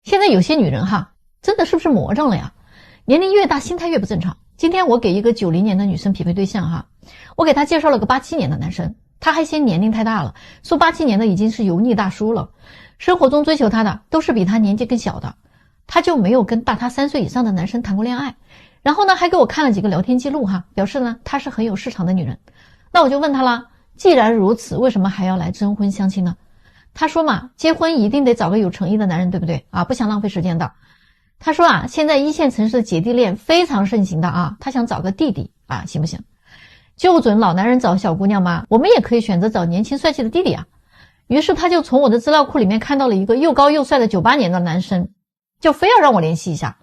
现在有些女人哈，真的是不是魔怔了呀？年龄越大，心态越不正常。今天我给一个90年的女生匹配对象哈，我给她介绍了个87年的男生，他还嫌年龄太大了，说87年的已经是油腻大叔了。生活中追求他的都是比他年纪更小的，他就没有跟大他3岁以上的男生谈过恋爱。然后呢，还给我看了几个聊天记录哈，表示呢她是很有市场的女人。那我就问她了，既然如此，为什么还要来征婚相亲呢？她说嘛，结婚一定得找个有诚意的男人，对不对啊？不想浪费时间的。她说啊，现在1线城市的姐弟恋非常盛行的啊，她想找个弟弟啊，行不行？就准老男人找小姑娘吗？我们也可以选择找年轻帅气的弟弟啊。于是她就从我的资料库里面看到了一个又高又帅的98年的男生，就非要让我联系一下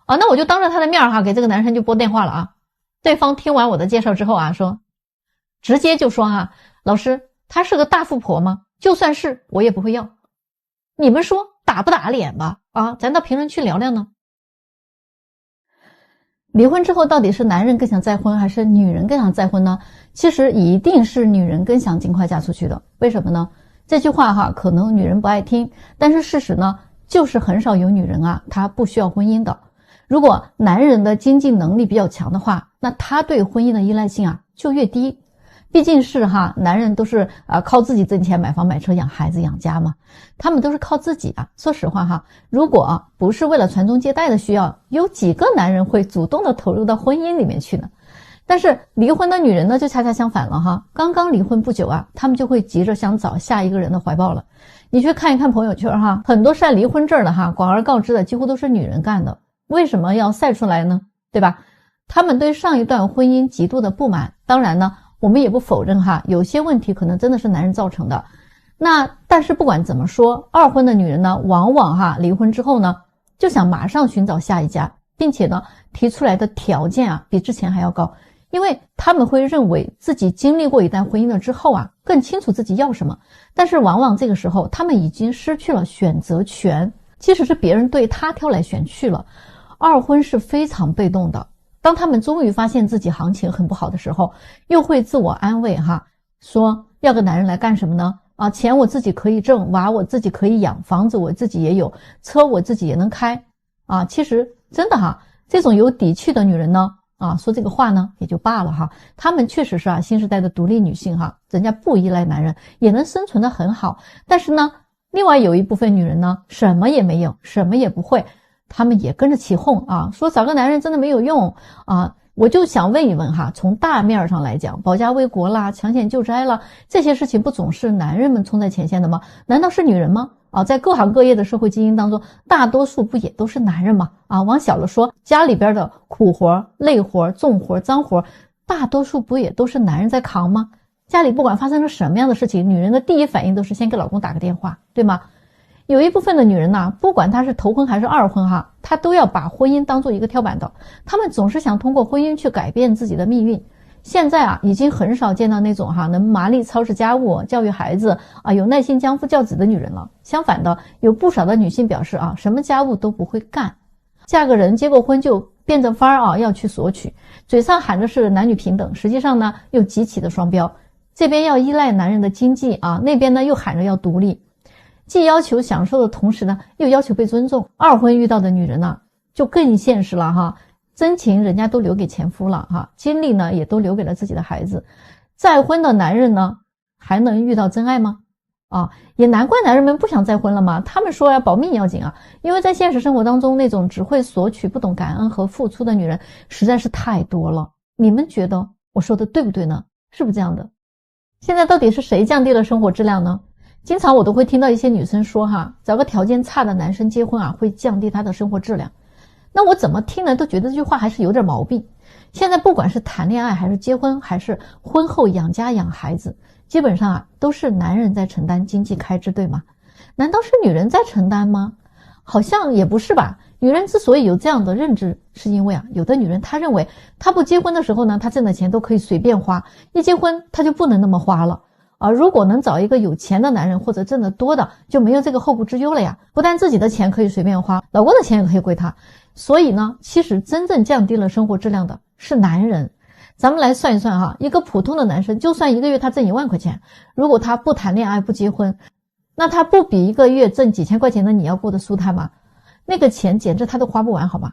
啊。那我就当着他的面哈，给这个男生就拨电话了啊。对方听完我的介绍之后啊，直接就说哈，老师，他是个大富婆吗？就算是我也不会要。你们说打不打脸吧？啊，咱到评论区聊聊呢。离婚之后到底是男人更想再婚还是女人更想再婚呢？其实一定是女人更想尽快嫁出去的。为什么呢？这句话哈，可能女人不爱听，但是事实呢，就是很少有女人啊，她不需要婚姻的。如果男人的经济能力比较强的话，那他对婚姻的依赖性啊就越低。毕竟是哈，男人都是靠自己挣钱买房买车养孩子养家嘛，他们都是靠自己啊。说实话哈，如果不是为了传宗接代的需要，有几个男人会主动的投入到婚姻里面去呢？但是离婚的女人呢就恰恰相反了哈，刚刚离婚不久啊，他们就会急着想找下一个人的怀抱了。你去看一看朋友圈哈，很多晒离婚证的哈，广而告之的几乎都是女人干的。为什么要晒出来呢？对吧？他们对上一段婚姻极度的不满，当然呢我们也不否认哈，有些问题可能真的是男人造成的。但是不管怎么说，二婚的女人呢，往往哈离婚之后呢，就想马上寻找下一家，并且呢提出来的条件啊比之前还要高，因为他们会认为自己经历过一段婚姻了之后啊，更清楚自己要什么。但是往往这个时候，他们已经失去了选择权，即使是别人对他挑来选去了。二婚是非常被动的。当他们终于发现自己行情很不好的时候，又会自我安慰哈，说要个男人来干什么呢？啊，钱我自己可以挣，娃我自己可以养，房子我自己也有，车我自己也能开啊。其实真的哈，这种有底气的女人呢，啊，说这个话呢也就罢了哈，她们确实是新时代的独立女性哈，人家不依赖男人，也能生存得很好。但是呢，另外有一部分女人呢，什么也没有，什么也不会。他们也跟着起哄啊，说找个男人真的没有用啊！我就想问一问哈，从大面上来讲，保家卫国啦、抢险救灾啦，这些事情不总是男人们冲在前线的吗？难道是女人吗？啊，在各行各业的社会精英当中，大多数不也都是男人吗？啊，往小了说，家里边的苦活、累活、重活、脏活，大多数不也都是男人在扛吗？家里不管发生了什么样的事情，女人的第一反应都是先给老公打个电话，对吗？有一部分的女人呢，不管她是头婚还是二婚哈，她都要把婚姻当做一个跳板的，她们总是想通过婚姻去改变自己的命运。现在啊，已经很少见到那种哈能麻利操持家务、教育孩子啊，有耐心相夫教子的女人了。相反的，有不少的女性表示啊，什么家务都不会干，嫁个人结过婚就变着法儿啊要去索取，嘴上喊着是男女平等，实际上呢又极其的双标，这边要依赖男人的经济啊，那边呢又喊着要独立。既要求享受的同时呢，又要求被尊重。二婚遇到的女人呢，就更现实了哈，真情人家都留给前夫了哈，精力呢也都留给了自己的孩子。再婚的男人呢，还能遇到真爱吗？啊，也难怪男人们不想再婚了嘛，他们说要保命要紧啊，因为在现实生活当中，那种只会索取不懂感恩和付出的女人实在是太多了。你们觉得我说的对不对呢？是不是这样的？现在到底是谁降低了生活质量呢？经常我都会听到一些女生说哈，找个条件差的男生结婚啊，会降低她的生活质量。那我怎么听呢都觉得这句话还是有点毛病。现在不管是谈恋爱还是结婚，还是婚后养家养孩子，基本上啊都是男人在承担经济开支，对吗？难道是女人在承担吗？好像也不是吧。女人之所以有这样的认知，是因为啊，有的女人她认为她不结婚的时候呢，她挣的钱都可以随便花，一结婚她就不能那么花了。如果能找一个有钱的男人或者挣得多的，就没有这个后顾之忧了呀。不但自己的钱可以随便花，老公的钱也可以归他。所以呢，其实真正降低了生活质量的是男人。咱们来算一算哈，一个普通的男生，就算一个月他挣1万块钱，如果他不谈恋爱不结婚，那他不比一个月挣几千块钱的你要过得舒坦吗？那个钱简直他都花不完好吗？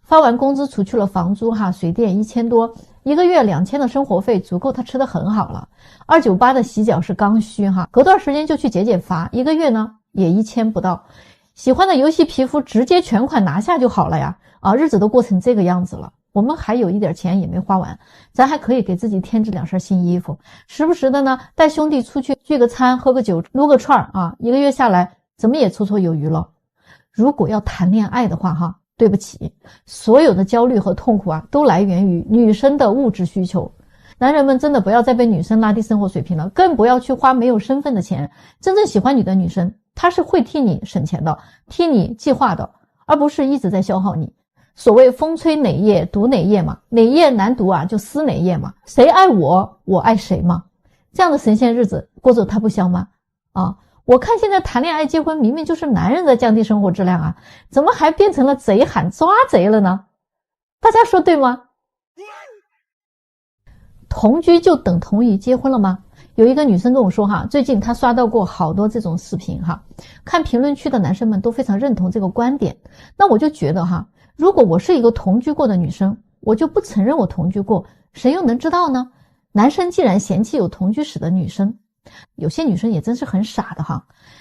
发完工资除去了房租水电1000多，一个月2000的生活费足够他吃得很好了。298的洗脚是刚需隔段时间就去解乏，一个月呢也1000不到。喜欢的游戏皮肤直接全款拿下就好了呀，日子都过成这个样子了，我们还有一点钱也没花完，咱还可以给自己添置2身新衣服，时不时的呢带兄弟出去聚个餐，喝个酒，撸个串一个月下来怎么也绰绰有余了。如果要谈恋爱的话对不起，所有的焦虑和痛苦都来源于女生的物质需求。男人们真的不要再被女生拉低生活水平了，更不要去花没有身份的钱。真正喜欢你的女生，她是会替你省钱的，替你计划的，而不是一直在消耗你。所谓风吹哪页读哪页嘛，哪页难读就撕哪页嘛，谁爱我，我爱谁嘛。这样的神仙日子过着它不香吗？我看现在谈恋爱结婚明明就是男人在降低生活质量怎么还变成了贼喊抓贼了呢？大家说对吗？同居就等同于结婚了吗？有一个女生跟我说最近她刷到过好多这种视频看评论区的男生们都非常认同这个观点。那我就觉得如果我是一个同居过的女生，我就不承认我同居过，谁又能知道呢？男生既然嫌弃有同居史的女生，有些女生也真是很傻的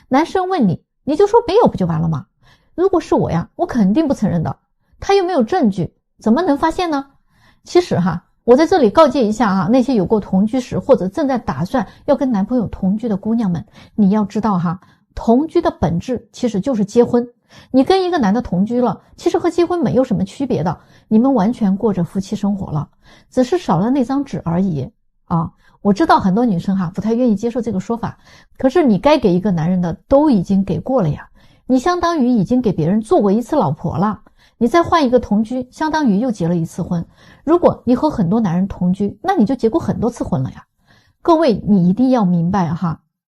男生问你，你就说没有不就完了吗？如果是我呀，我肯定不承认的，他又没有证据，怎么能发现呢？其实我在这里告诫一下那些有过同居史或者正在打算要跟男朋友同居的姑娘们，你要知道同居的本质其实就是结婚。你跟一个男的同居了，其实和结婚没有什么区别的，你们完全过着夫妻生活了，只是少了那张纸而已我知道很多女生不太愿意接受这个说法，可是你该给一个男人的都已经给过了呀，你相当于已经给别人做过一次老婆了，你再换一个同居，相当于又结了一次婚。如果你和很多男人同居，那你就结过很多次婚了呀。各位，你一定要明白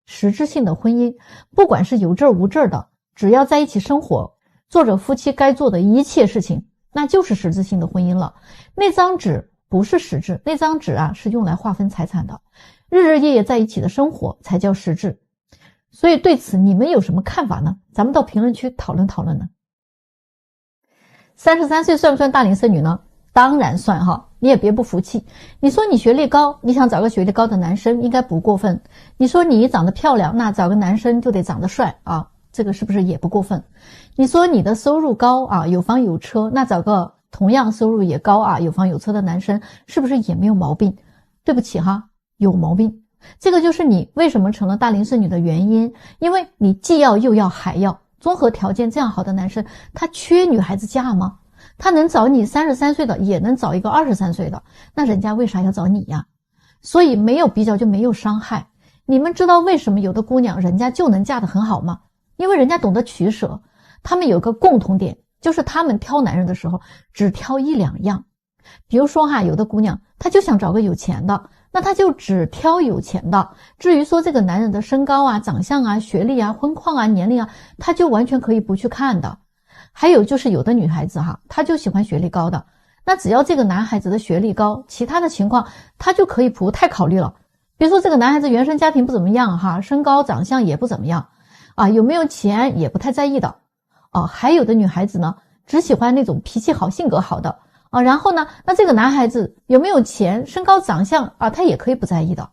实质性的婚姻，不管是有证无证的，只要在一起生活，做着夫妻该做的一切事情，那就是实质性的婚姻了。那张纸不是实质，那张纸是用来划分财产的，日日夜夜在一起的生活才叫实质。所以对此你们有什么看法呢？咱们到评论区讨论讨论呢。33岁算不算大龄剩女呢？当然算你也别不服气。你说你学历高，你想找个学历高的男生应该不过分。你说你长得漂亮，那找个男生就得长得帅这个是不是也不过分？你说你的收入高有房有车，那找个同样收入也高有房有车的男生是不是也没有毛病？对不起有毛病。这个就是你为什么成了大龄剩女的原因，因为你既要又要还要，综合条件这样好的男生，他缺女孩子嫁吗？他能找你33岁的，也能找一个23岁的，那人家为啥要找你呀？所以没有比较就没有伤害。你们知道为什么有的姑娘人家就能嫁得很好吗？因为人家懂得取舍。他们有个共同点，就是他们挑男人的时候只挑一两样。比如说有的姑娘她就想找个有钱的，那她就只挑有钱的，至于说这个男人的身高长相学历婚况年龄她就完全可以不去看的。还有就是有的女孩子她就喜欢学历高的，那只要这个男孩子的学历高，其他的情况她就可以不太考虑了。比如说这个男孩子原生家庭不怎么样身高长相也不怎么样有没有钱也不太在意的还有的女孩子呢只喜欢那种脾气好性格好的然后呢那这个男孩子有没有钱身高长相她也可以不在意的。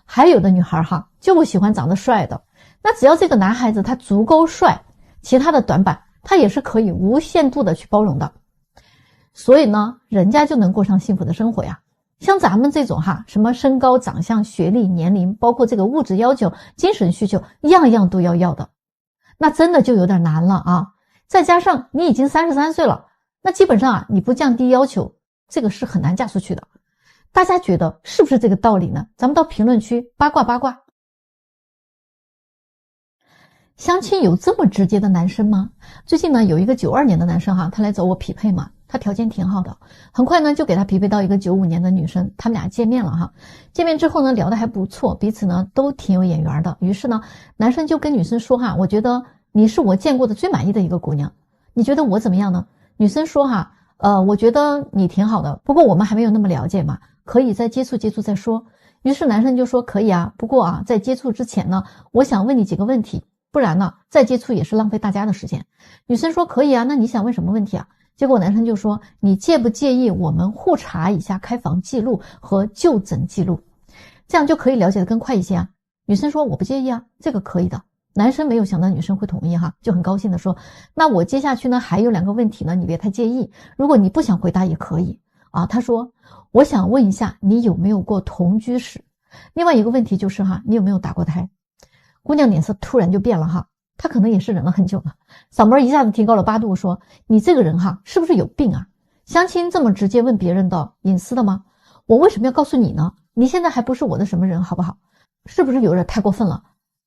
还有的女孩就不喜欢长得帅的，那只要这个男孩子他足够帅，其他的短板他也是可以无限度的去包容的。所以呢人家就能过上幸福的生活呀。像咱们这种什么身高长相学历年龄包括这个物质要求精神需求样样都要的，那真的就有点难了再加上你已经33岁了，那基本上你不降低要求，这个是很难嫁出去的。大家觉得是不是这个道理呢？咱们到评论区八卦八卦。相亲有这么直接的男生吗？最近呢有一个92年的男生他来找我匹配嘛，他条件挺好的，很快呢就给他匹配到一个95年的女生，他们俩见面了见面之后呢聊得还不错，彼此呢都挺有眼缘的。于是呢男生就跟女生说我觉得你是我见过的最满意的一个姑娘，你觉得我怎么样呢？女生说我觉得你挺好的，不过我们还没有那么了解嘛，可以再接触接触再说。于是男生就说可以不过在接触之前呢，我想问你几个问题。不然呢再接触也是浪费大家的时间。女生说可以啊，那你想问什么问题啊？结果男生就说你介不介意我们互查一下开房记录和就诊记录，这样就可以了解的更快一些啊。女生说我不介意啊，这个可以的。男生没有想到女生会同意哈，就很高兴的说那我接下去呢还有2个问题呢，你别太介意，如果你不想回答也可以啊。他说我想问一下你有没有过同居史，另外一个问题就是哈你有没有打过胎。姑娘脸色突然就变了哈，她可能也是忍了很久了，嗓门一下子提高了8度，说你这个人哈是不是有病啊？相亲这么直接问别人的隐私的吗？我为什么要告诉你呢？你现在还不是我的什么人好不好？是不是有点太过分了？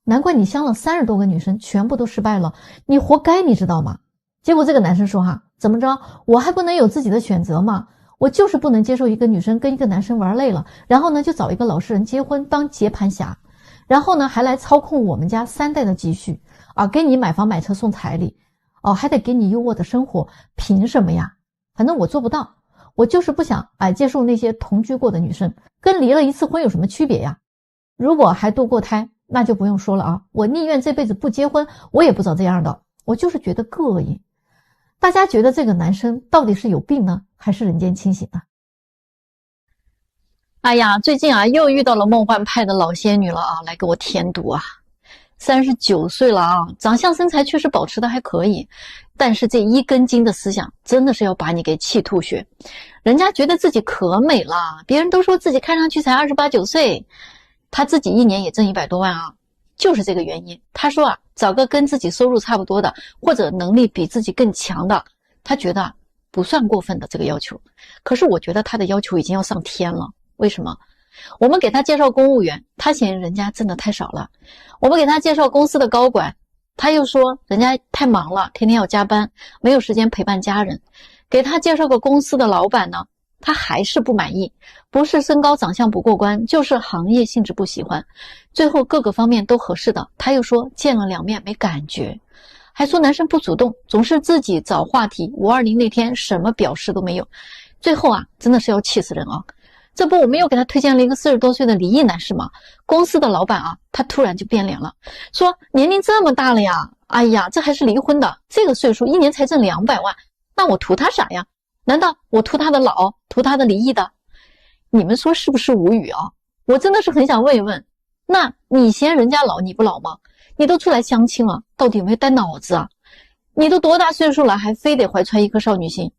难怪你相了30多个女生全部都失败了，你活该你知道吗？结果这个男生说哈，怎么着我还不能有自己的选择吗？我就是不能接受一个女生跟一个男生玩累了，然后呢就找一个老实人结婚当接盘侠，然后呢还来操控我们家3代的积蓄啊，给你买房买车送彩礼哦，还得给你优渥的生活，凭什么呀？反正我做不到，我就是不想接受那些同居过的女生，跟离了1次婚有什么区别呀？如果还堕过胎那就不用说了啊，我宁愿这辈子不结婚，我也不找这样的，我就是觉得膈应。大家觉得这个男生到底是有病呢，还是人间清醒呢？哎呀，最近啊又遇到了梦幻派的老仙女了啊，来给我添堵啊。39岁了啊，长相身材确实保持的还可以，但是这1根筋的思想真的是要把你给气吐血。人家觉得自己可美了，别人都说自己看上去才28、9岁，他自己1年也挣100多万啊，就是这个原因。他说啊，找个跟自己收入差不多的，或者能力比自己更强的，他觉得不算过分的这个要求。可是我觉得他的要求已经要上天了。为什么？我们给他介绍公务员，他嫌人家挣的太少了；我们给他介绍公司的高管，他又说人家太忙了，天天要加班，没有时间陪伴家人。给他介绍个公司的老板呢，他还是不满意，不是身高长相不过关，就是行业性质不喜欢，最后各个方面都合适的，他又说见了2面没感觉，还说男生不主动，总是自己找话题，520那天什么表示都没有。最后啊真的是要气死人啊。这不我们又给他推荐了一个40多岁的离异男士吗？公司的老板啊他突然就变脸了，说年龄这么大了呀，哎呀这还是离婚的，这个岁数1年才挣200万，那我图他啥呀？难道我图他的老，图他的离异的？你们说是不是无语啊？我真的是很想问一问，那你嫌人家老你不老吗？你都出来相亲了，到底有没有带脑子啊？你都多大岁数了，还非得怀揣一颗少女心，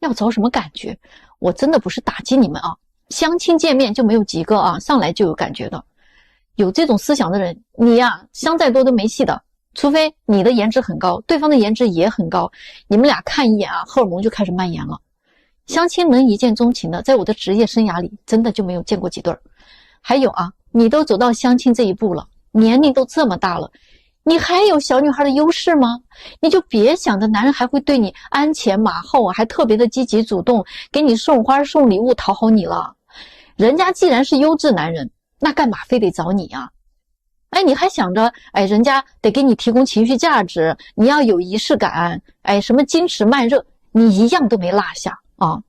要找什么感觉？我真的不是打击你们啊，相亲见面就没有几个啊上来就有感觉的。有这种思想的人，你呀相再多都没戏的，除非你的颜值很高，对方的颜值也很高，你们俩看一眼啊，荷尔蒙就开始蔓延了。相亲能一见钟情的，在我的职业生涯里真的就没有见过几对儿。还有啊，你都走到相亲这一步了，年龄都这么大了，你还有小女孩的优势吗？你就别想着男人还会对你鞍前马后，还特别的积极主动，给你送花送礼物讨好你了。人家既然是优质男人，那干嘛非得找你啊？你还想着人家得给你提供情绪价值，你要有仪式感，什么矜持慢热，你一样都没落下啊。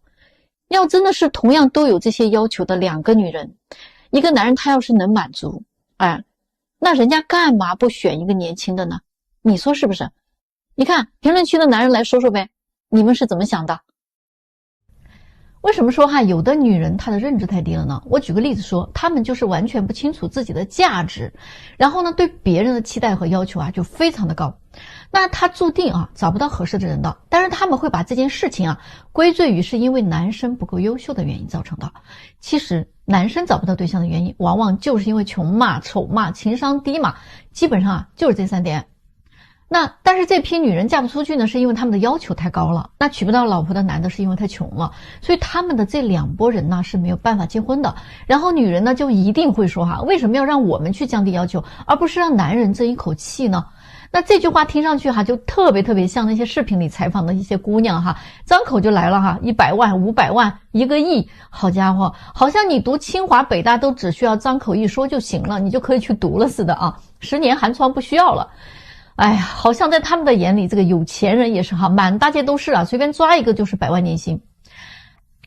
要真的是同样都有这些要求的2个女人，一个男人他要是能满足，那人家干嘛不选一个年轻的呢？你说是不是？你看评论区的男人来说说呗，你们是怎么想的？为什么说有的女人她的认知太低了呢？我举个例子说，她们就是完全不清楚自己的价值，然后呢对别人的期待和要求就非常的高，那她注定找不到合适的人的。但是他们会把这件事情归罪于是因为男生不够优秀的原因造成的。其实男生找不到对象的原因往往就是因为穷嘛、丑嘛、情商低嘛，基本上就是这3点。那但是这批女人嫁不出去呢，是因为他们的要求太高了，那娶不到老婆的男的是因为太穷了，所以他们的这2拨人呢是没有办法结婚的。然后女人呢就一定会说为什么要让我们去降低要求，而不是让男人争一口气呢？那这句话听上去就特别像那些视频里采访的一些姑娘张口就来了100万、500万、1个亿，好家伙，好像你读清华北大都只需要张口一说就行了，你就可以去读了似的10年寒窗不需要了。哎呀，好像在他们的眼里，这个有钱人也是满大街都是随便抓一个就是100万年薪。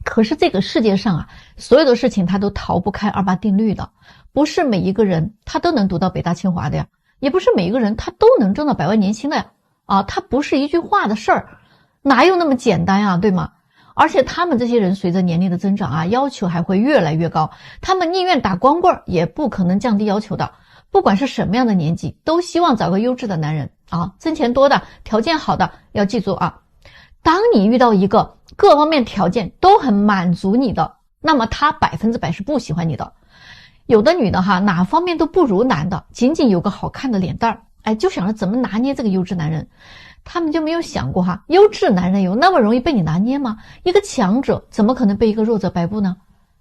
可是这个世界上所有的事情它都逃不开2·8定律的，不是每一个人他都能读到北大清华的呀。也不是每一个人他都能挣到100万年薪的呀，他不是一句话的事儿，哪有那么简单呀，对吗？而且他们这些人随着年龄的增长要求还会越来越高，他们宁愿打光棍也不可能降低要求的。不管是什么样的年纪，都希望找个优质的男人挣钱多的，条件好的。要记住当你遇到一个各方面条件都很满足你的，那么他100%是不喜欢你的。有的女的哪方面都不如男的，仅仅有个好看的脸蛋就想着怎么拿捏这个优质男人。他们就没有想过优质男人有那么容易被你拿捏吗？一个强者怎么可能被一个弱者摆布呢？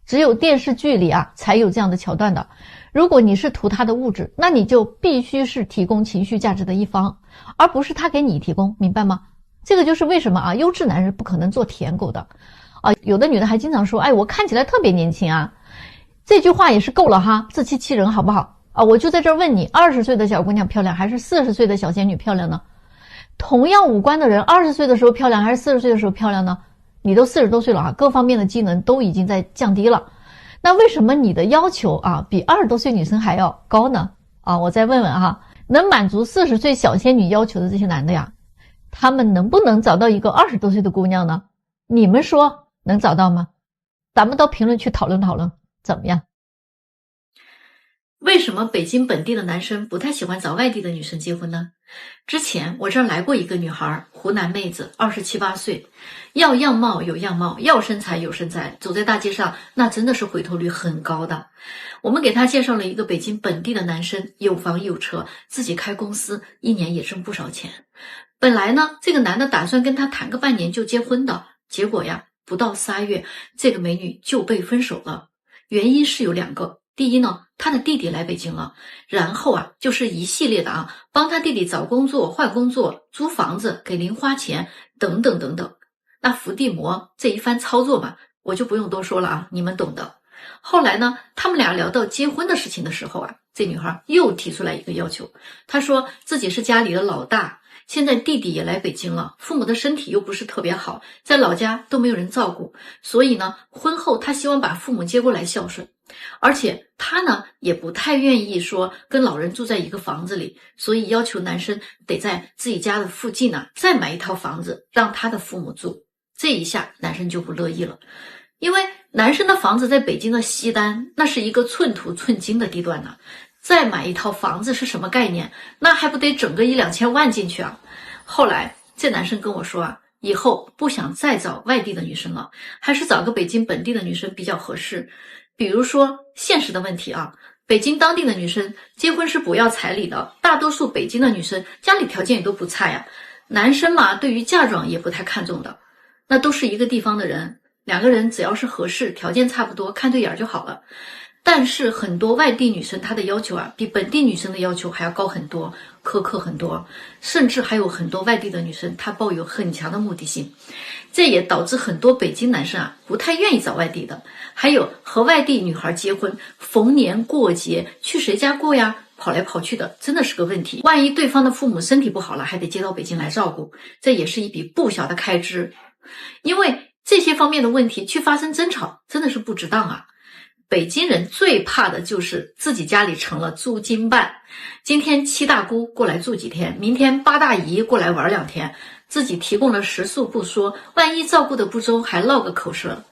只有电视剧里才有这样的桥段的。如果你是图他的物质，那你就必须是提供情绪价值的一方，而不是他给你提供，明白吗？这个就是为什么优质男人不可能做舔狗的有的女的还经常说我看起来特别年轻这句话也是够了自欺欺人好不好我就在这儿问你，20岁的小姑娘漂亮还是40岁的小仙女漂亮呢？同样五官的人，20岁的时候漂亮还是40岁的时候漂亮呢？你都40多岁了各方面的机能都已经在降低了，那为什么你的要求比20多岁女生还要高呢？我再问问能满足40岁小仙女要求的这些男的呀，他们能不能找到一个20多岁的姑娘呢？你们说能找到吗？咱们到评论区讨论讨论，怎么样？为什么北京本地的男生不太喜欢找外地的女生结婚呢？之前我这儿来过一个女孩，湖南妹子，27、8岁，要样貌有样貌，要身材有身材，走在大街上那真的是回头率很高的。我们给她介绍了一个北京本地的男生，有房有车，自己开公司，一年也挣不少钱。本来呢，这个男的打算跟她谈个半年就结婚的，结果呀，不到3月，这个美女就被分手了。原因是有2个。第一呢，他的弟弟来北京了，然后就是一系列的帮他弟弟找工作、换工作、租房子、给零花钱等等等等。那伏地魔这一番操作嘛，我就不用多说了你们懂的。后来呢，他们俩聊到结婚的事情的时候这女孩又提出来一个要求，她说自己是家里的老大，现在弟弟也来北京了，父母的身体又不是特别好，在老家都没有人照顾，所以呢，婚后她希望把父母接过来孝顺。而且他呢也不太愿意说跟老人住在一个房子里，所以要求男生得在自己家的附近再买一套房子让他的父母住。这一下男生就不乐意了，因为男生的房子在北京的西单，那是一个寸土寸金的地段呢，再买一套房子是什么概念？那还不得整个1、2千万进去后来这男生跟我说以后不想再找外地的女生了，还是找个北京本地的女生比较合适。比如说现实的问题北京当地的女生结婚是不要彩礼的，大多数北京的女生家里条件也都不差呀，男生嘛对于嫁妆也不太看重的，那都是一个地方的人，2个人只要是合适，条件差不多，看对眼就好了。但是很多外地女生她的要求比本地女生的要求还要高很多，苛刻很多，甚至还有很多外地的女生她抱有很强的目的性，这也导致很多北京男生不太愿意找外地的。还有和外地女孩结婚，逢年过节去谁家过呀，跑来跑去的，真的是个问题。万一对方的父母身体不好了，还得接到北京来照顾，这也是一笔不小的开支。因为这些方面的问题去发生争吵，真的是不值当北京人最怕的就是自己家里成了租金办，今天7大姑过来住几天，明天8大姨过来玩2天，自己提供了食宿不说，万一照顾的不周还落个口舌，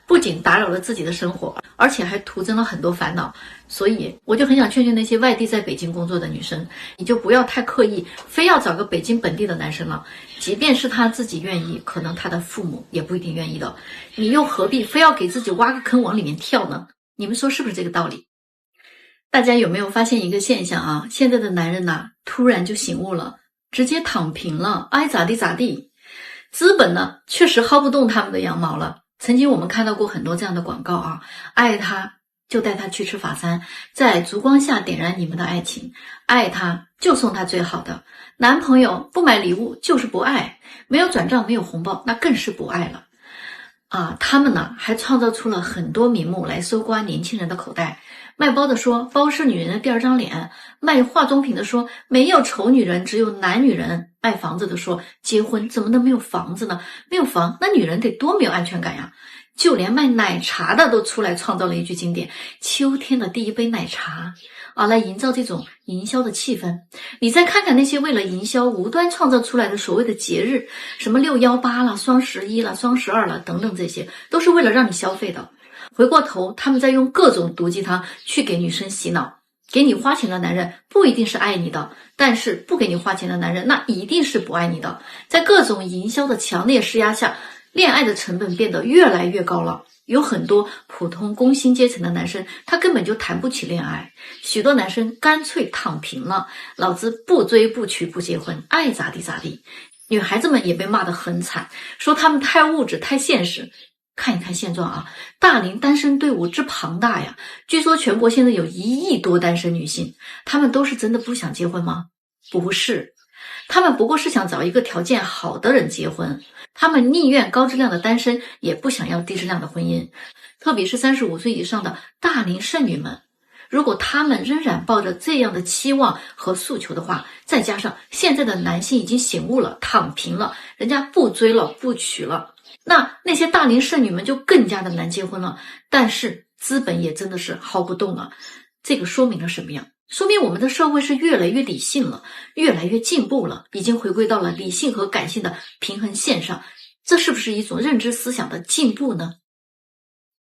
不仅打扰了自己的生活，而且还徒增了很多烦恼。所以我就很想劝劝那些外地在北京工作的女生，你就不要太刻意非要找个北京本地的男生了，即便是他自己愿意，可能他的父母也不一定愿意的，你又何必非要给自己挖个坑往里面跳呢？你们说是不是这个道理？大家有没有发现一个现象现在的男人突然就醒悟了，直接躺平了，爱咋地咋地。资本呢确实薅不动他们的羊毛了。曾经我们看到过很多这样的广告爱他就带他去吃法餐，在烛光下点燃你们的爱情，爱他就送他最好的，男朋友不买礼物就是不爱，没有转账没有红包那更是不爱了他们呢还创造出了很多名目来搜刮年轻人的口袋。卖包的说包是女人的第2张脸，卖化妆品的说没有丑女人只有男女人，卖房子的说结婚怎么能没有房子呢？没有房那女人得多没有安全感呀。就连卖奶茶的都出来创造了一句经典，秋天的第一杯奶茶来营造这种营销的气氛。你再看看那些为了营销无端创造出来的所谓的节日，什么618了、双11了、双12了等等，这些都是为了让你消费的。回过头，他们在用各种毒鸡汤去给女生洗脑。给你花钱的男人不一定是爱你的，但是不给你花钱的男人那一定是不爱你的。在各种营销的强烈施压下，恋爱的成本变得越来越高了。有很多普通工薪阶层的男生，他根本就谈不起恋爱。许多男生干脆躺平了，老子不追不娶不结婚，爱咋地咋地。女孩子们也被骂得很惨，说他们太物质太现实。看一看现状啊，大龄单身队伍之庞大呀！据说全国现在有1亿多单身女性，她们都是真的不想结婚吗？不是，她们不过是想找一个条件好的人结婚。她们宁愿高质量的单身，也不想要低质量的婚姻。特别是35岁以上的大龄剩女们，如果她们仍然抱着这样的期望和诉求的话，再加上现在的男性已经醒悟了，躺平了，人家不追了，不娶了。那些大龄剩女们就更加的难结婚了，但是资本也真的是薅不动了。这个说明了什么呀？说明我们的社会是越来越理性了，越来越进步了，已经回归到了理性和感性的平衡线上。这是不是一种认知思想的进步呢？